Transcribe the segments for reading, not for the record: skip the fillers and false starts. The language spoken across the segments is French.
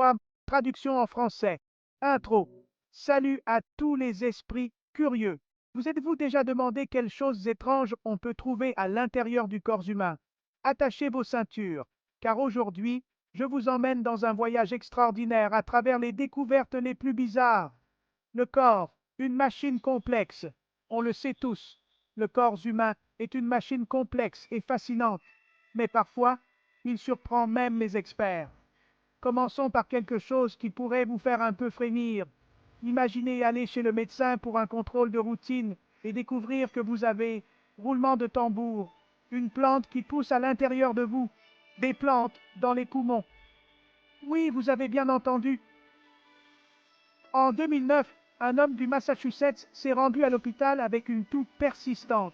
3. Traduction en français. Intro. Salut à tous les esprits curieux. Vous êtes-vous déjà demandé quelles choses étranges on peut trouver à l'intérieur du corps humain? Attachez vos ceintures, car aujourd'hui, je vous emmène dans un voyage extraordinaire à travers les découvertes les plus bizarres. Le corps, une machine complexe. On le sait tous, le corps humain est une machine complexe et fascinante, mais parfois, il surprend même les experts. Commençons par quelque chose qui pourrait vous faire un peu frémir. Imaginez aller chez le médecin pour un contrôle de routine et découvrir que vous avez, roulement de tambour, une plante qui pousse à l'intérieur de vous, des plantes dans les poumons. Oui, vous avez bien entendu. En 2009, un homme du Massachusetts s'est rendu à l'hôpital avec une toux persistante.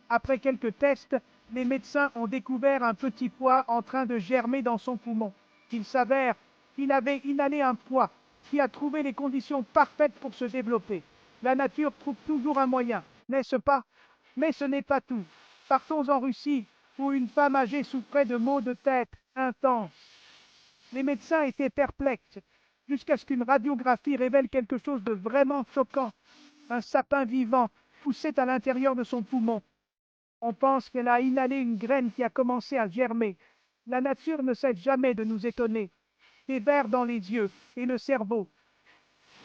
Après quelques tests, les médecins ont découvert un petit pois en train de germer dans son poumon. Il s'avère qu'il avait inhalé un pois qui a trouvé les conditions parfaites pour se développer. La nature trouve toujours un moyen, n'est-ce pas? Mais ce n'est pas tout. Partons en Russie, où une femme âgée souffrait de maux de tête intenses. Les médecins étaient perplexes, jusqu'à ce qu'une radiographie révèle quelque chose de vraiment choquant. Un sapin vivant poussait à l'intérieur de son poumon. On pense qu'elle a inhalé une graine qui a commencé à germer. La nature ne cesse jamais de nous étonner. Des vers dans les yeux et le cerveau.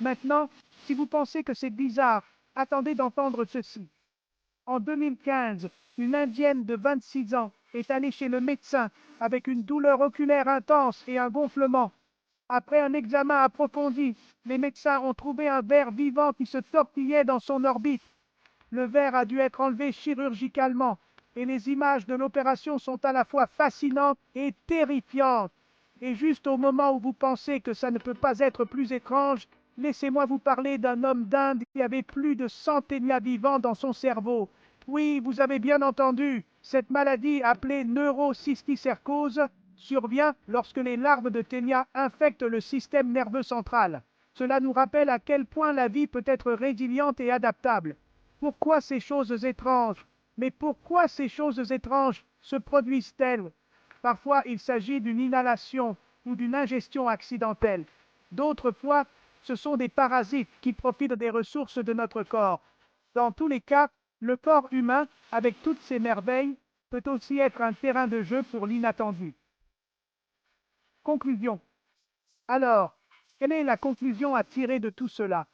Maintenant, si vous pensez que c'est bizarre, attendez d'entendre ceci. En 2015, une Indienne de 26 ans est allée chez le médecin avec une douleur oculaire intense et un gonflement. Après un examen approfondi, les médecins ont trouvé un ver vivant qui se tortillait dans son orbite. Le ver a dû être enlevé chirurgicalement, et les images de l'opération sont à la fois fascinantes et terrifiantes. Et juste au moment où vous pensez que ça ne peut pas être plus étrange, laissez-moi vous parler d'un homme d'Inde qui avait plus de 100 ténias vivants dans son cerveau. Oui, vous avez bien entendu, cette maladie appelée neurocysticercose survient lorsque les larves de ténia infectent le système nerveux central. Cela nous rappelle à quel point la vie peut être résiliente et adaptable. Pourquoi ces choses étranges? Mais pourquoi ces choses étranges se produisent-elles? Parfois, il s'agit d'une inhalation ou d'une ingestion accidentelle. D'autres fois, ce sont des parasites qui profitent des ressources de notre corps. Dans tous les cas, le corps humain, avec toutes ses merveilles, peut aussi être un terrain de jeu pour l'inattendu. Conclusion. Alors, quelle est la conclusion à tirer de tout cela?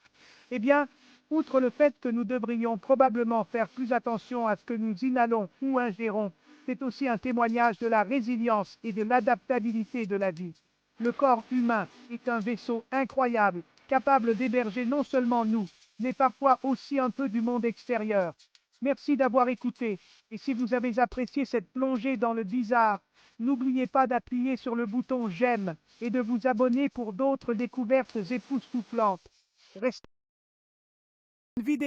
Eh bien, outre le fait que nous devrions probablement faire plus attention à ce que nous inhalons ou ingérons, c'est aussi un témoignage de la résilience et de l'adaptabilité de la vie. Le corps humain est un vaisseau incroyable, capable d'héberger non seulement nous, mais parfois aussi un peu du monde extérieur. Merci d'avoir écouté, et si vous avez apprécié cette plongée dans le bizarre, n'oubliez pas d'appuyer sur le bouton j'aime et de vous abonner pour d'autres découvertes époustouflantes. Restez vidéo.